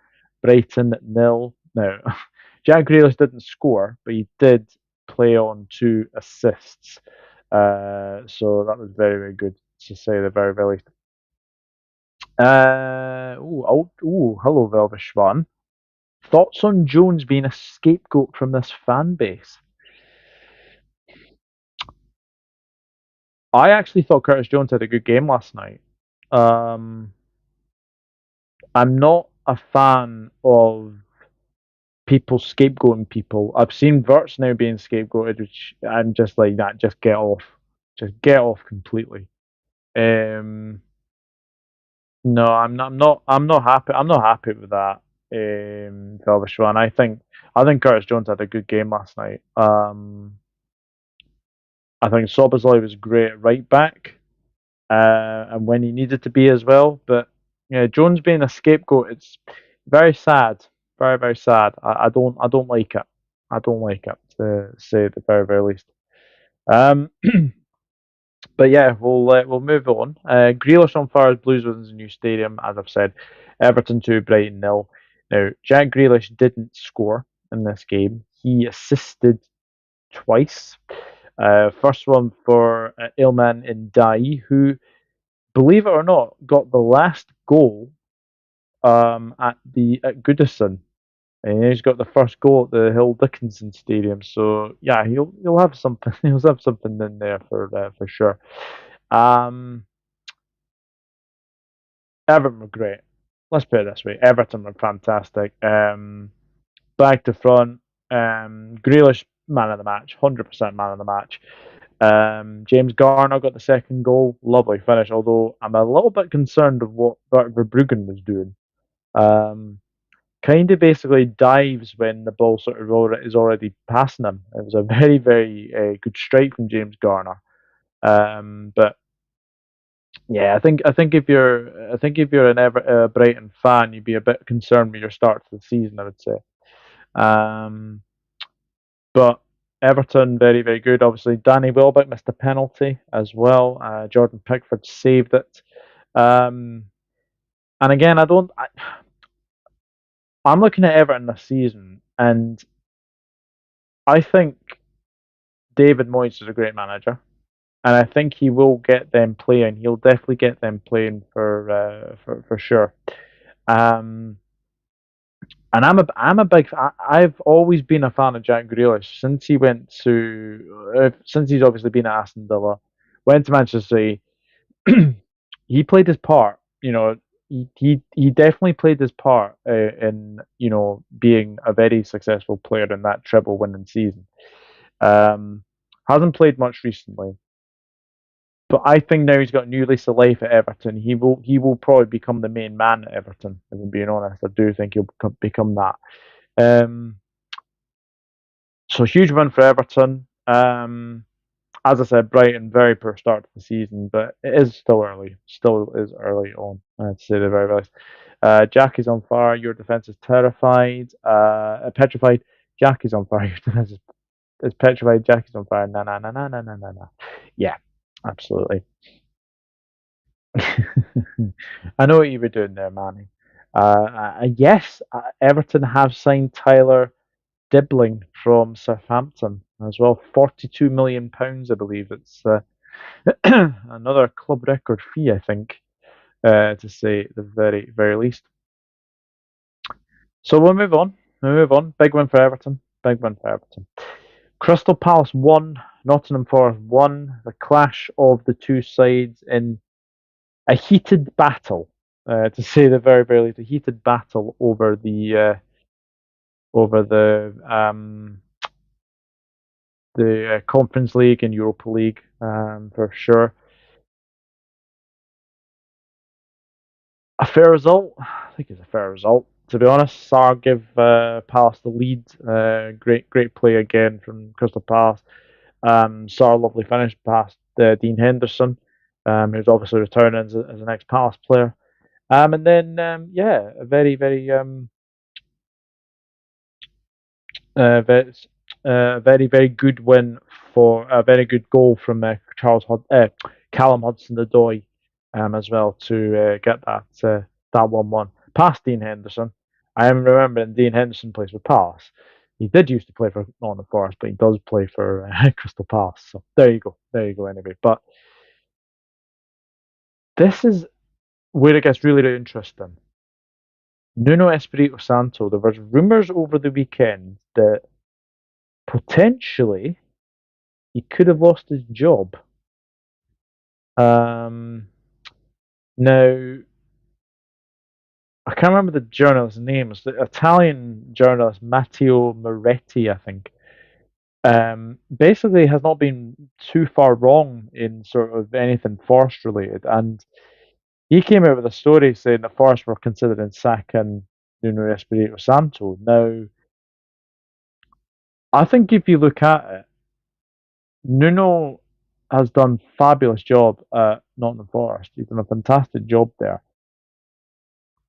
Brighton 0. Now, Jack Grealish didn't score, but he did play on 2 assists. So that was very good to say the very least. Hello, Velvet Schwan. Thoughts on Jones being a scapegoat from this fan base? I actually thought Curtis Jones had a good game last night. Um, I'm not a fan of people scapegoating people. I've seen Verts now being scapegoated, which I'm just like that. Just get off completely. Um, no, I'm not. I'm not happy. I'm not happy with that. Velvishwan. I think Curtis Jones had a good game last night. I think Sobozlai was great at right back. And when he needed to be as well. But yeah, Jones being a scapegoat, it's very sad, very sad. I don't like it. I don't like it to say the very least. Um, but yeah, we'll move on. Grealish on fire as Blues wins a new stadium, as I've said. Everton 2, Brighton 0. Now Jack Grealish didn't score in this game. He assisted twice. First one for Ilman Ndiaye, who, believe it or not, got the last goal at Goodison, and he's got the first goal at the Hill Dickinson Stadium. So yeah, he'll have something. He'll have something in there for sure. Um, Everton were great. Let's put it this way: Everton were fantastic. Back to front. Grealish man of the match, 100% man of the match. James Garner got the second goal. Lovely finish, although I'm a little bit concerned of what Verbruggen was doing. Um, Kind of basically dives when the ball sort of is already passing him. It was a very, very good strike from James Garner. But yeah, I think if you're an Brighton fan, you'd be a bit concerned with your start to the season, I would say. Um, but Everton, very, very good. Obviously, Danny Welbeck missed a penalty as well. Jordan Pickford saved it. Um, and again, I'm looking at Everton this season, and I think David Moyes is a great manager, and I think he will get them playing. He'll definitely get them playing for sure. Um, and I'm a big. I've always been a fan of Jack Grealish since he went to since he's obviously been at Aston Villa, went to Manchester City. He played his part. He definitely played his part in being a very successful player in that treble winning season. Um, hasn't played much recently, but I think now he's got a new lease of life at Everton. He will probably become the main man at Everton. If I'm being honest, I do think he'll become that. Um, so huge win for Everton. As I said, Brighton very poor start to the season, but it is still early. Still is early on. I'd say the very best. Jack is on fire. Your defense is terrified. Petrified. Jack is on fire. Your defense is petrified. Jack is on fire. Na na na na na na na na. Yeah, absolutely. I know what you were doing there, Manny. Yes, Everton have signed Tyler Dibbling from Southampton as well. £42 million, I believe. It's another club record fee, I think, to say the very, very least. So we'll move on. We'll move on. Big win for Everton. Big win for Everton. Crystal Palace won. Nottingham Forest won. The clash of the two sides in a heated battle, to say the very, very least. A heated battle over the Conference League and Europa League, for sure. A fair result. I think it's a fair result. To be honest, Sarr give Palace the lead. Great play again from Crystal Palace. Sarr lovely finish past Dean Henderson, who's obviously returning as an ex-Palace player. And then yeah, a very very very, very good win for a very good goal from Callum Hudson-Odoi, as well to get that 1-1 past Dean Henderson. I am remembering Dean Henderson plays for Palace. He did used to play for Nottingham Forest, but he does play for Crystal Palace. So there you go. There you go. Anyway, but this is where it gets really, really interesting. Nuno Espirito Santo. There was rumours over the weekend that potentially he could have lost his job. Um, Now, I can't remember the journalist's name. It's the Italian journalist Matteo Moretti, I think. Basically, has not been too far wrong in sort of anything Forest related, and he came out with a story saying that Forest were considering sacking Nuno Espirito Santo. Now, I think if you look at it, Nuno has done fabulous job at Nottingham Forest. He's done a fantastic job there.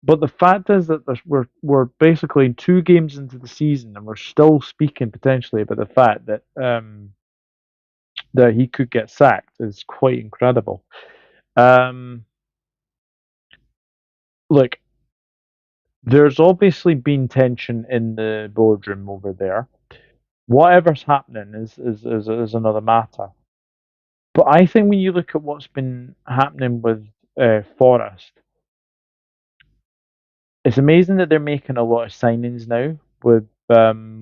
But the fact is that we're basically 2 games into the season, and we're still speaking potentially about the fact that he could get sacked is quite incredible. Um, Look, there's obviously been tension in the boardroom over there. Whatever's happening is another matter. But I think when you look at what's been happening with Forest, it's amazing that they're making a lot of signings now with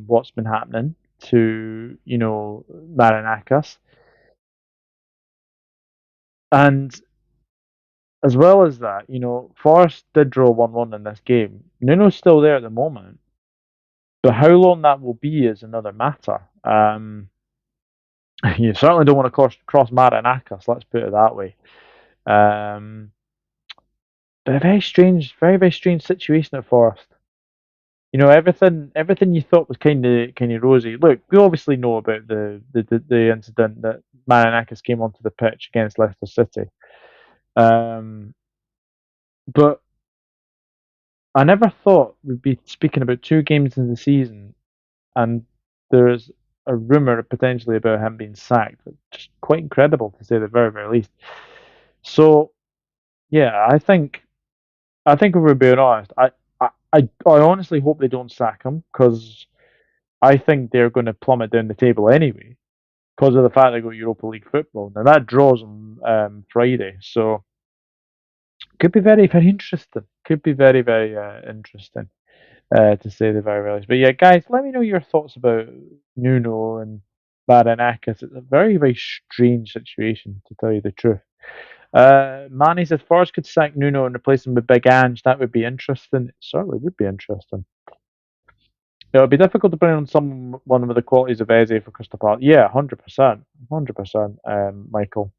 what's been happening to Marinakas, and as well as that, Forest did draw 1-1 in this game. Nuno's still there at the moment, but how long that will be is another matter. You certainly don't want to cross Maranakis, let's put it that way. Um, but a very strange, very strange situation at Forest. Everything you thought was kind of rosy. Look, we obviously know about the incident that Maranakis came onto the pitch against Leicester City. Um, but I never thought we'd be speaking about 2 games in the season, and there's a rumor potentially about him being sacked. Just quite incredible to say the very least. So yeah, I think if we're being honest, I honestly hope they don't sack him because I think they're going to plummet down the table anyway because of the fact they got Europa League football. Now that draws on Friday, so could be very interesting. Could be very interesting to say the very least. But yeah, guys, let me know your thoughts about Nuno and Baranakis. It's a very strange situation to tell you the truth. Manny says Forrest could sack Nuno and replace him with Big Ange. That would be interesting. It certainly would be interesting. It would be difficult to bring on someone with the qualities of Eze for Crystal Palace. Yeah, 100%. 100%, Michael.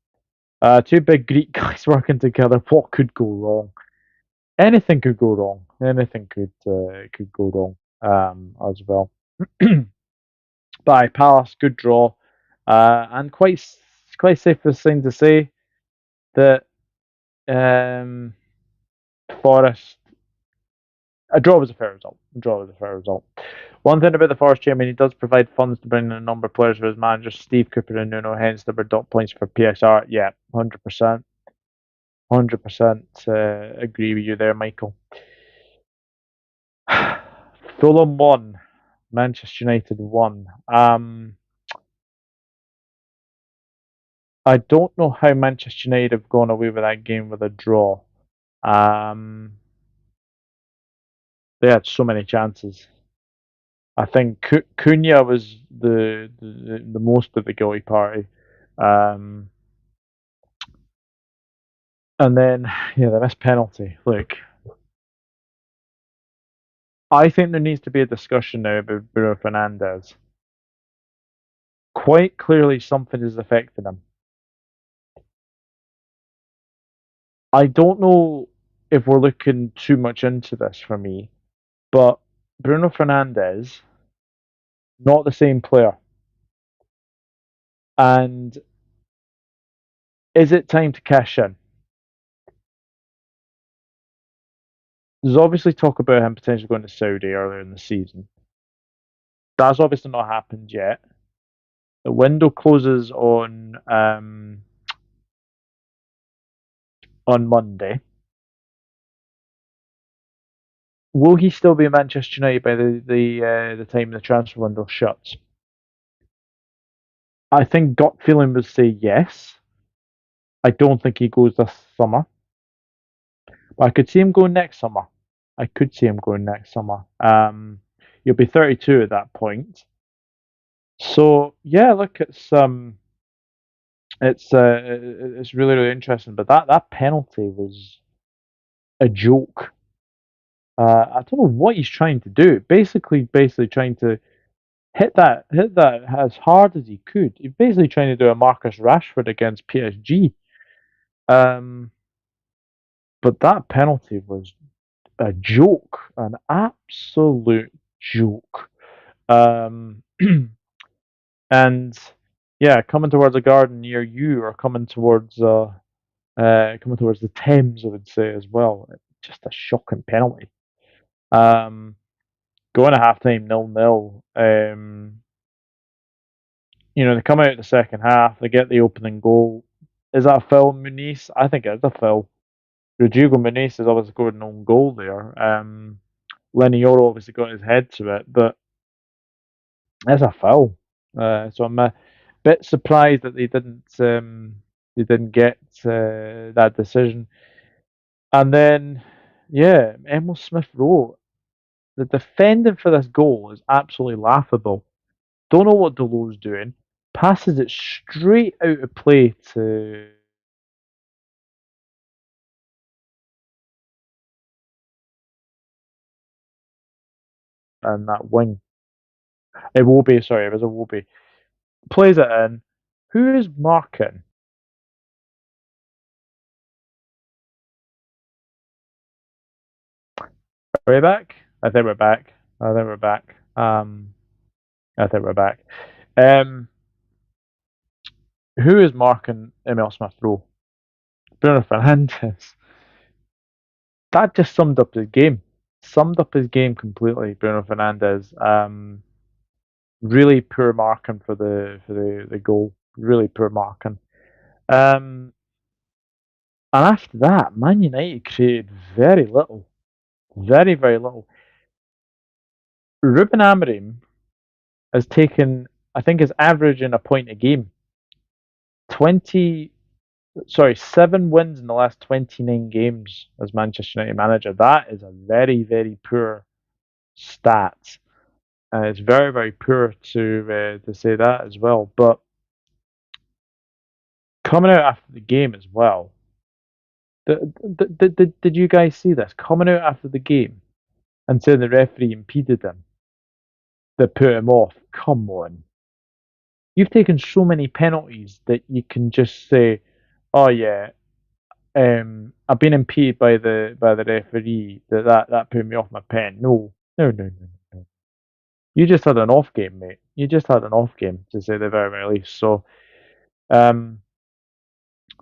Two big Greek guys working together. What could go wrong? Anything could go wrong. Anything could go wrong as well. But Palace, good draw. And quite safe thing to say that um, Forest. A draw was a fair result. A draw was a fair result. One thing about the Forest chairman, he does provide funds to bring in a number of players for his managers, Steve Cooper and Nuno, hence the dot points for PSR. Yeah, 100%. 100% agree with you there, Michael. Fulham won. Manchester United won. I don't know how Manchester United have gone away with that game with a draw. Um, they had so many chances. I think Cunha was the most of the guilty party. Um, and then, yeah, the missed penalty. Look, I think there needs to be a discussion now about Bruno Fernandes. Quite clearly, something is affecting him. I don't know if we're looking too much into this for me, but Bruno Fernandes, not the same player. And is it time to cash in? There's obviously talk about him potentially going to Saudi earlier in the season. That's obviously not happened yet. The window closes on Monday. Will he still be at Manchester United by the time the transfer window shuts? I think gut feeling would say yes. I don't think he goes this summer. But I could see him going next summer. I could see him going next summer. He'll be 32 at that point. So yeah, look, it's really interesting. But that penalty was a joke. I don't know what he's trying to do. Basically trying to hit that as hard as he could. He's basically trying to do a Marcus Rashford against PSG. Um, but that penalty was a joke, an absolute joke. Um, and yeah, coming towards a garden near you, or coming towards the Thames, I would say as well. Just a shocking penalty. Um, Going to halftime 0-0. They come out the second half, they get the opening goal. Is that a foul, Muniz? I think it's a foul. Rodrigo Muniz has obviously scored an own goal there. Lenny Yoro obviously got his head to it, but it's a foul. So I'm a bit surprised that they didn't get that decision. And then, yeah, Emil Smith Rowe, the defending for this goal is absolutely laughable. Don't know what Delo's doing. Passes it straight out of play to and that wing. It will be, sorry, it was a will be. Plays it in. Who is marking? Are we back? I think we're back. I think we're back. I think we're back. Um, who is marking Emil Smith Rowe? Bruno Fernandes. That just summed up his game. Summed up his game completely. Bruno Fernandes. Really poor marking for the goal. Really poor marking. Um, and after that, Man United created very little. Very, very little. Ruben Amorim has taken, I think, his average in a point a game. 20, sorry, 7 wins in the last 29 games as Manchester United manager. That is a very, very poor stat. It's very, very poor to say that as well. But coming out after the game as well, did you guys see this? Coming out after the game and saying the referee impeded him, that put him off. Come on. You've taken so many penalties that you can just say, "Oh yeah, I've been impeded by the referee. That put me off my pen." No, no, no, no, no. You just had an off game, mate. You just had an off game, to say the very, very least. So, um,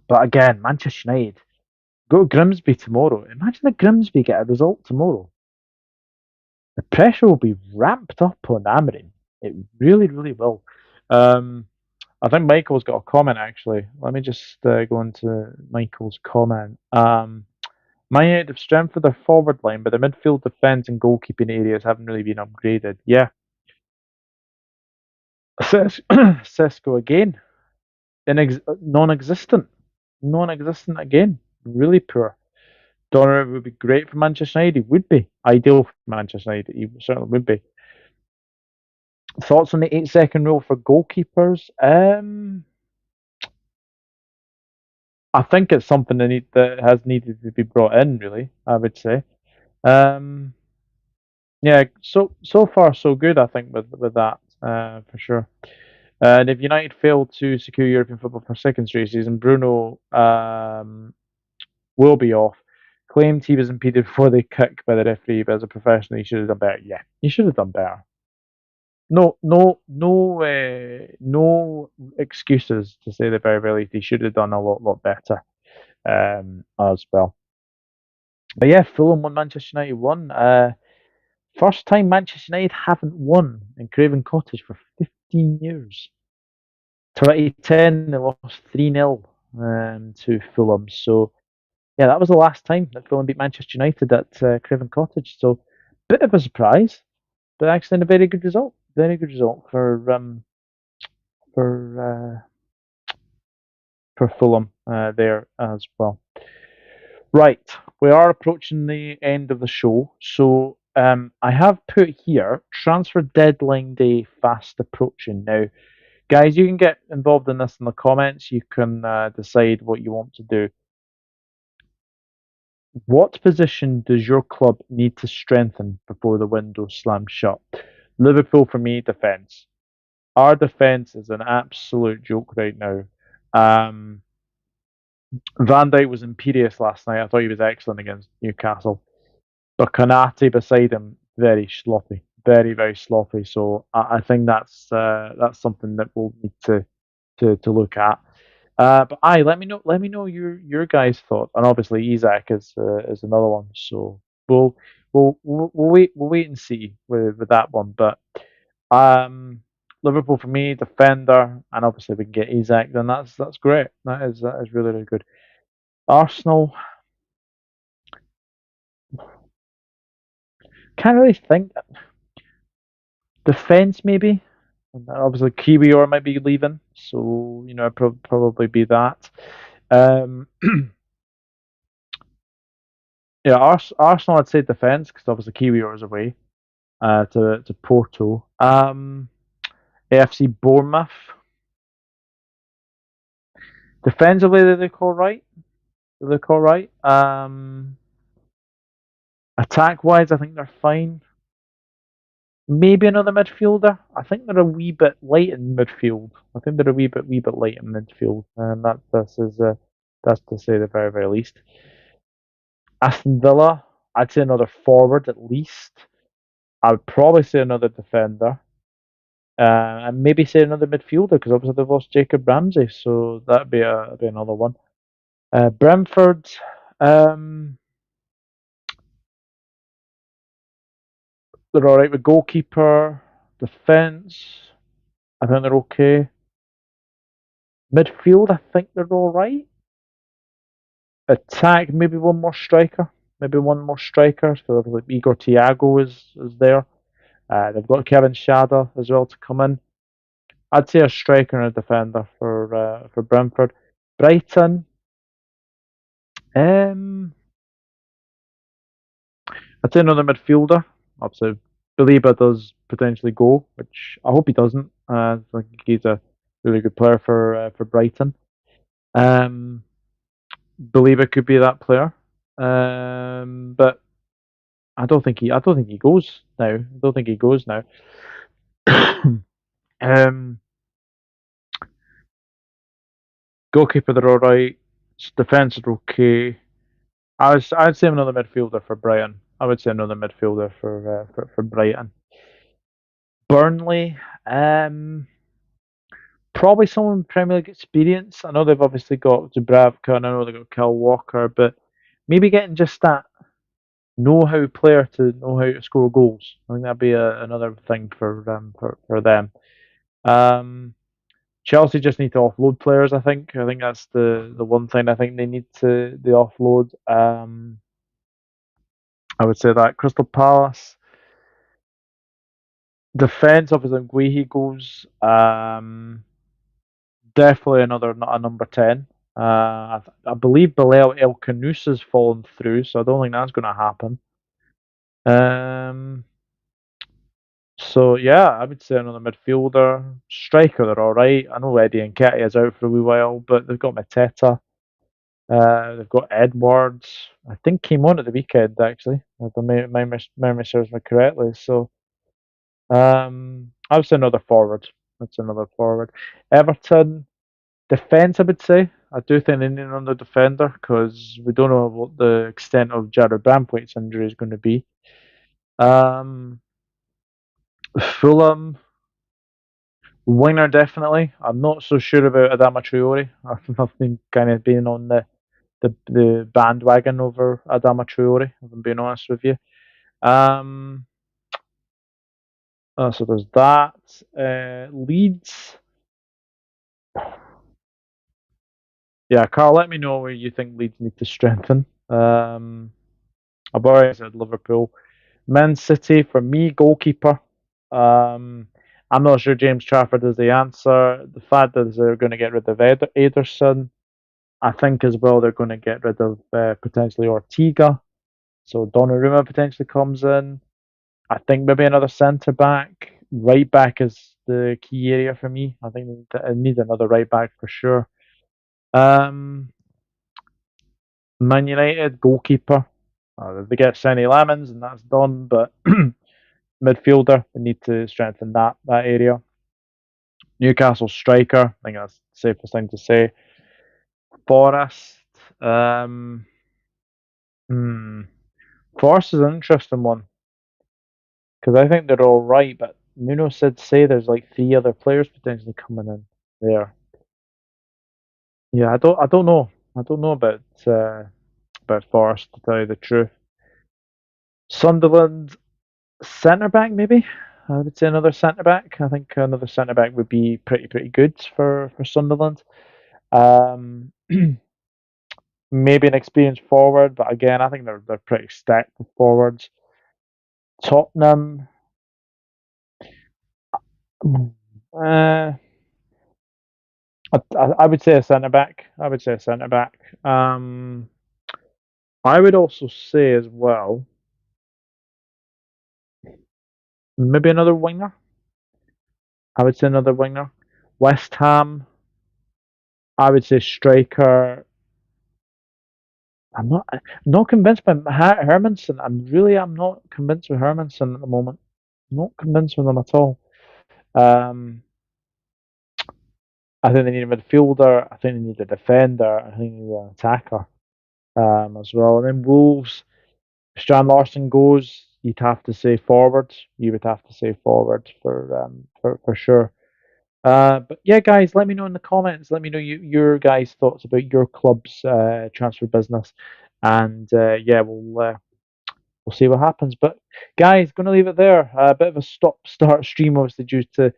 but again, Manchester United go to Grimsby tomorrow. Imagine if Grimsby get a result tomorrow. The pressure will be ramped up on Amorim. It really, really will. Um, I think Michael's got a comment actually. Let me just go into Michael's comment. Man United have strengthened their forward line, but their midfield defence and goalkeeping areas haven't really been upgraded. Yeah, Cisco again, non-existent, non-existent again. Really poor. Donnarumma would be great for Manchester United. He would be ideal for Manchester United. He certainly would be. Thoughts on the 8-second rule for goalkeepers? I think it's something that has needed to be brought in. Really, I would say. Um, yeah. So far so good. I think with that for sure. And if United fail to secure European football for a second straight season, Bruno will be off. Claimed he was impeded before the kick by the referee, but as a professional, he should have done better. Yeah, he should have done better. No, no, no, no excuses to say the very, very least. He should have done a lot better as well. But yeah, Fulham won, Manchester United won. First time Manchester United haven't won in Craven Cottage for 15 years. 2010, they lost 3-0 to Fulham. So yeah, that was the last time that Fulham beat Manchester United at Craven Cottage. So bit of a surprise, but actually a very good result. Very good result for uh, for Fulham there as well. Right, we are approaching the end of the show, so I have put here transfer deadline day fast approaching. Now, guys, you can get involved in this in the comments. You can decide what you want to do. What position does your club need to strengthen before the window slams shut? Liverpool, for me, defence. Our defence is an absolute joke right now. Um, Van Dijk was imperious last night. I thought he was excellent against Newcastle. But Konate beside him, very sloppy, very very sloppy. So I think that's something that we'll need to look at. But let me know your guys' thought, and obviously Isaac is another one. So we'll wait and see with that one. But um, Liverpool for me, defender, and obviously we can get Isaac. Then that's great. That is really really good. Arsenal, can't really think. Defense maybe. And obviously Kiwior might be leaving, so probably be that. Um, yeah, Arsenal I'd say defense because obviously Kiwior is away to Porto. AFC Bournemouth defensively they look all right. They look all right. Attack wise, I think they're fine. Maybe another midfielder. I think they're a wee bit light in midfield. I think they're a wee bit light in midfield, and that's to say the very very least. Aston Villa, I'd say another forward at least. I would probably say another defender, and maybe say another midfielder because obviously they've lost Jacob Ramsey, so that'd be another one. Brentford, um, they're all right with goalkeeper, defence. I think they're okay. Midfield, I think they're all right. Attack, maybe one more striker. Maybe one more striker. So like Igor Thiago is there. They've got Kevin Shada as well to come in. I'd say a striker and a defender for Brentford. Brighton, um, I'd say another midfielder. Obviously, Baliba does potentially go, which I hope he doesn't. I think he's a really good player for Brighton. Um, Baliba could be that player, but I don't think he goes now. I don't think he goes now. um, Goalkeeper, they're all right. Defense are okay. I'd say another midfielder for Brighton. I would say another midfielder for Brighton. Burnley, probably someone with Premier League experience. I know they've obviously got Dubravka and I know they've got Kyle Walker, but maybe getting just that know-how player to know how to score goals. I think that'd be another thing for them. Um, Chelsea just need to offload players. I think that's the one thing I think they need to the offload. I would say that Crystal Palace defense obviously Guehi goes. Definitely another a number 10. I believe Bilal El Kanous has fallen through, so I don't think that's going to happen. Um, so yeah, I would say another midfielder, striker. They're all right. I know Eddie and Nketiah is out for a wee while, but they've got Mateta. They've got Edwards. I think came on at the weekend actually. If my memory serves me correctly. So I would say another forward. That's another forward. Everton defense. I would say. I do think they need another defender because we don't know what the extent of Jared Brampwaite's injury is going to be. Um, Fulham winger definitely. I'm not so sure about Adama Traore. I've been kind of being on the bandwagon over Adama Traore, if I'm being honest with you. Um, so there's that. Leeds. Yeah, Karl, let me know where you think Leeds need to strengthen. I've already said Liverpool. Man City, for me, goalkeeper. Um, I'm not sure James Trafford is the answer. The fact that they're going to get rid of Ederson, I think as well they're going to get rid of potentially Ortega. So Donnarumma potentially comes in. I think maybe another centre back. Right back is the key area for me. I think I need another right back for sure. Um, Man United goalkeeper. They get Senny Lamens and that's done. But midfielder, we need to strengthen that area. Newcastle striker. I think that's the safest thing to say. Forest. Um, hmm. Forest is an interesting one because I think they're all right, but Nuno said say there's like three other players potentially coming in there. Yeah, I don't know. I don't know about Forest to tell you the truth. Sunderland centre back maybe. I would say another centre back. I think another centre back would be pretty good for Sunderland. Um, maybe an experienced forward, but again, I think they're pretty stacked with forwards. Tottenham. Uh, I would say a centre back. I would say a centre back. I would also say as well, maybe another winger. I would say another winger. West Ham. I would say striker. I'm not convinced by Hermanson. I'm not convinced with Hermanson at the moment. Not convinced with them at all. Um, I think they need a midfielder. I think they need a defender. I think they need an attacker as well. And then Wolves, if Strand Larson goes, you'd have to say forward. You would have to say forward for sure. But yeah, guys, let me know in the comments. Let me know your guys' thoughts about your club's transfer business, and yeah, we'll see what happens. But guys, going to leave it there. A bit of a stop-start stream, obviously due to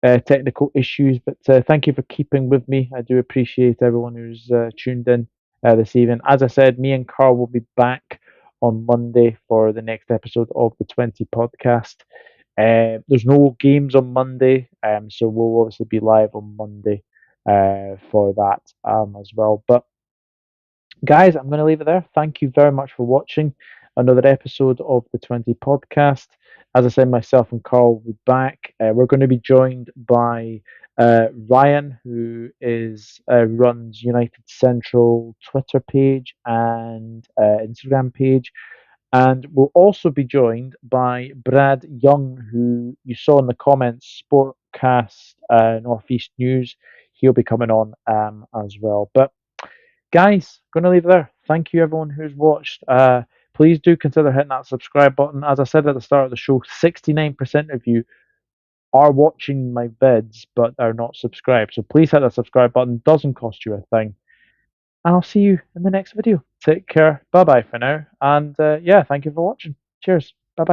technical issues. But thank you for keeping with me. I do appreciate everyone who's tuned in this evening. As I said, me and Karl will be back on Monday for the next episode of the 20 podcast. There's no games on Monday, so we'll obviously be live on Monday for that as well. But guys, I'm going to leave it there. Thank you very much for watching another episode of the 20 podcast. As I said, myself and Karl will be back. We're going to be joined by Ryan, who is runs United Central Twitter page and Instagram page. And we'll also be joined by Brad Young, who you saw in the comments, Sportcast Northeast News. He'll be coming on as well. But guys, going to leave it there. Thank you, everyone who's watched. Please do consider hitting that subscribe button. As I said at the start of the show, 69% of you are watching my vids but are not subscribed. So please hit that subscribe button. Doesn't cost you a thing. And I'll see you in the next video. Take care. Bye bye for now. And yeah, thank you for watching. Cheers. Bye bye.